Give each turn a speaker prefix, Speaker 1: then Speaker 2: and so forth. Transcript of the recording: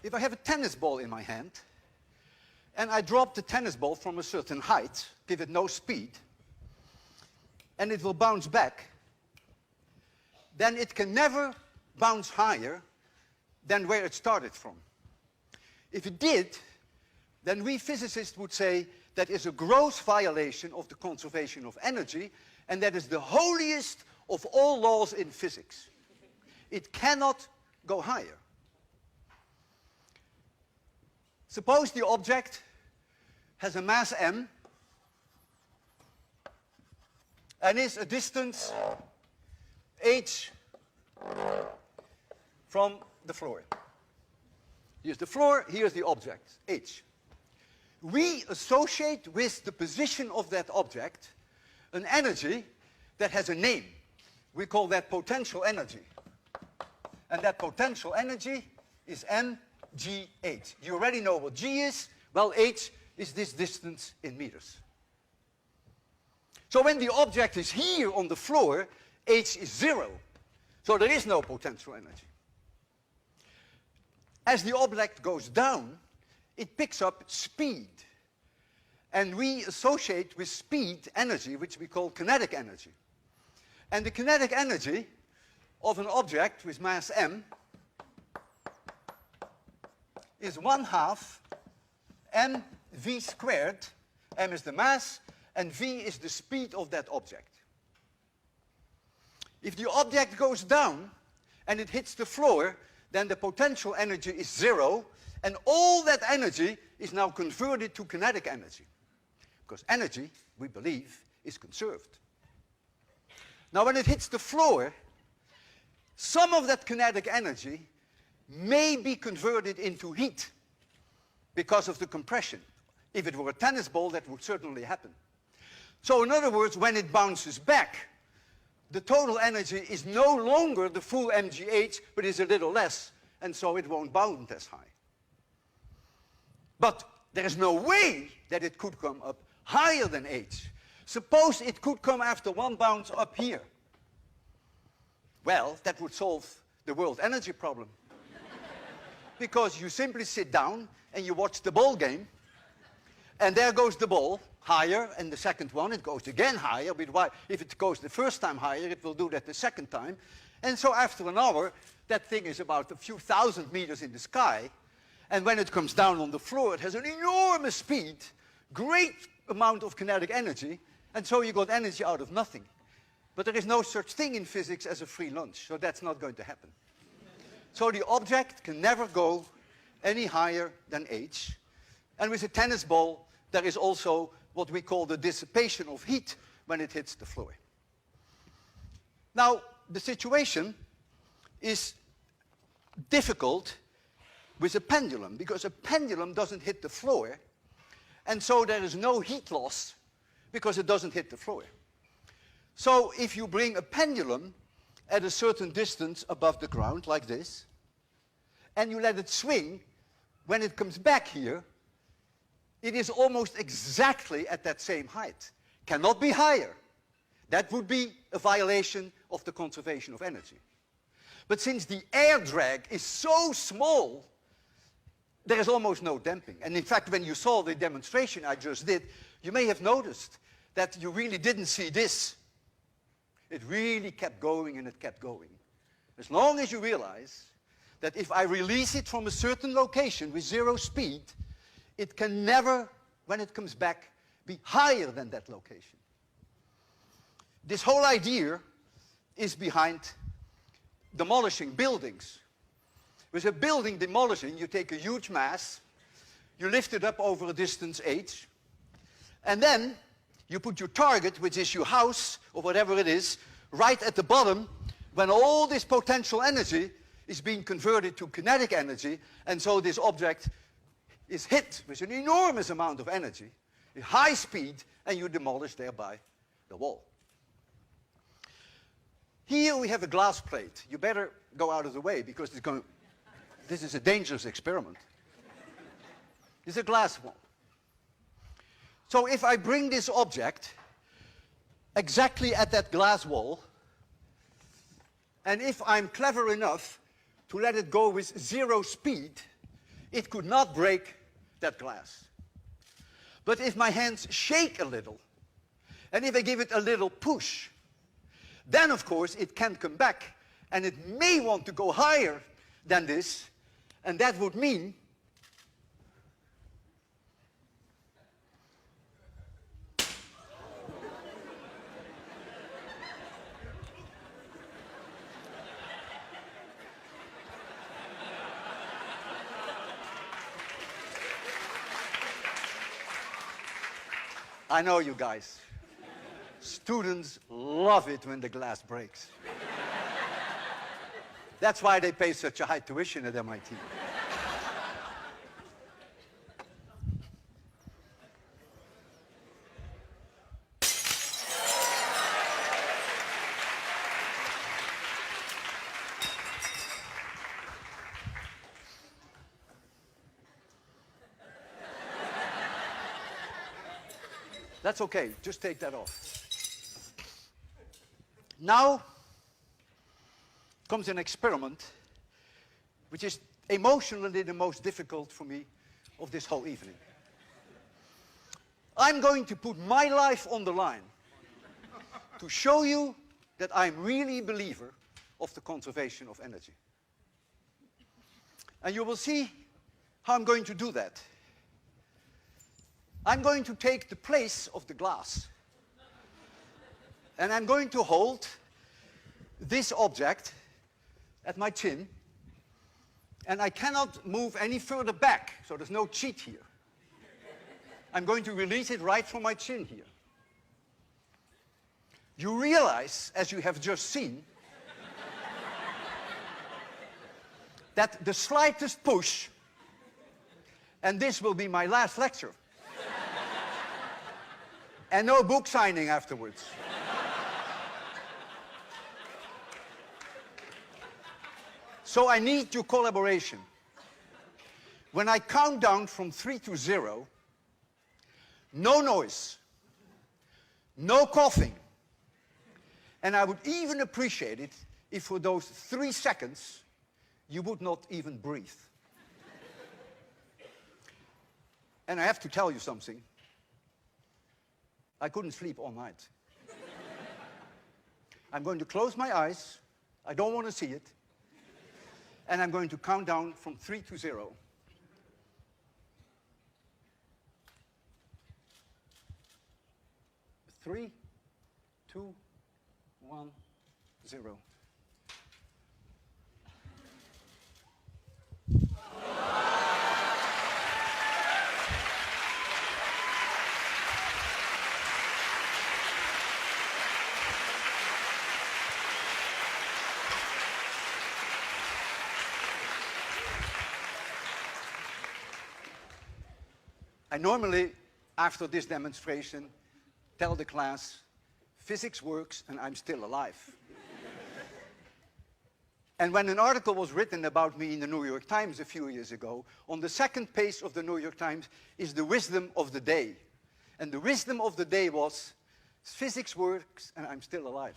Speaker 1: if I have a tennis ball in my hand, and I drop the tennis ball from a certain height, give it no speed, and it will bounce back, then it can never bounce higher than where it started from. If it did, then we physicists would say that is a gross violation of the conservation of energy, and that is the holiest of all laws in physics. It cannot go higher. Suppose the object has a mass m and is a distance h from the floor. Here's the floor, here's the object, h. We associate with the position of that object an energy that has a name. We call that potential energy. And that potential energy is mgh. You already know what g is. Well, h is this distance in meters. So when the object is here on the floor, h is 0. So there is no potential energy. As the object goes down, it picks up speed. And we associate with speed energy, which we call kinetic energy. And the kinetic energy of an object with mass m is 1/2 mv squared. M is the mass, and v is the speed of that object. If the object goes down and it hits the floor, then the potential energy is 0, and all that energy is now converted to kinetic energy. Because energy, we believe, is conserved. Now when it hits the floor, some of that kinetic energy may be converted into heat because of the compression. If it were a tennis ball, that would certainly happen. So in other words, when it bounces back, the total energy is no longer the full mgh, but is a little less, and so it won't bounce as high. But there is no way that it could come up higher than h. Suppose it could come after one bounce up here. Well, that would solve the world energy problem. Because you simply sit down and you watch the ball game, and there goes the ball higher, and the second one, it goes again higher. But if it goes the first time higher, it will do that the second time. And so after an hour, that thing is about a few thousand meters in the sky, and when it comes down on the floor, it has an enormous speed, great amount of kinetic energy, and so you got energy out of nothing. But there is no such thing in physics as a free lunch, so that's not going to happen. So the object can never go any higher than h. And with a tennis ball, there is also what we call the dissipation of heat when it hits the floor. Now, the situation is difficult with a pendulum, because a pendulum doesn't hit the floor, and so there is no heat loss because it doesn't hit the floor. So if you bring a pendulum at a certain distance above the ground, like this, and you let it swing, when it comes back here, it is almost exactly at that same height. Cannot be higher. That would be a violation of the conservation of energy. But since the air drag is so small, there is almost no damping. And in fact, when you saw the demonstration I just did, you may have noticed that you really didn't see this. It really kept going and it kept going. As long as you realize that if I release it from a certain location with 0 speed, it can never, when it comes back, be higher than that location. This whole idea is behind demolishing buildings. With a building demolishing, you take a huge mass, you lift it up over a distance h, and then you put your target, which is your house, or whatever it is, right at the bottom, when all this potential energy is being converted to kinetic energy, and so this object is hit with an enormous amount of energy, at high speed, and you demolish thereby the wall. Here we have a glass plate. You better go out of the way, because this is a dangerous experiment. It's a glass wall. So if I bring this object exactly at that glass wall, and if I'm clever enough to let it go with 0 speed, it could not break that glass. But if my hands shake a little, and if I give it a little push, then of course it can come back, and it may want to go higher than this, and that would mean I know you guys. Students love it when the glass breaks. That's why they pay such a high tuition at MIT. That's okay, just take that off. Now comes an experiment which is emotionally the most difficult for me of this whole evening. I'm going to put my life on the line to show you that I'm really a believer of the conservation of energy. And you will see how I'm going to do that. I'm going to take the place of the glass. And I'm going to hold this object at my chin. And I cannot move any further back, so there's no cheat here. I'm going to release it right from my chin here. You realize, as you have just seen, that the slightest push, and this will be my last lecture, and no book signing afterwards. So I need your collaboration. When I count down from 3 to 0, no noise, no coughing, and I would even appreciate it if for those 3 seconds you would not even breathe. And I have to tell you something. I couldn't sleep all night. I'm going to close my eyes. I don't want to see it. And I'm going to count down from 3 to 0. 3, 2, 1, 0. I normally, after this demonstration, tell the class, physics works and I'm still alive. And when an article was written about me in the New York Times a few years ago, on the second page of the New York Times is the wisdom of the day. And the wisdom of the day was, physics works and I'm still alive.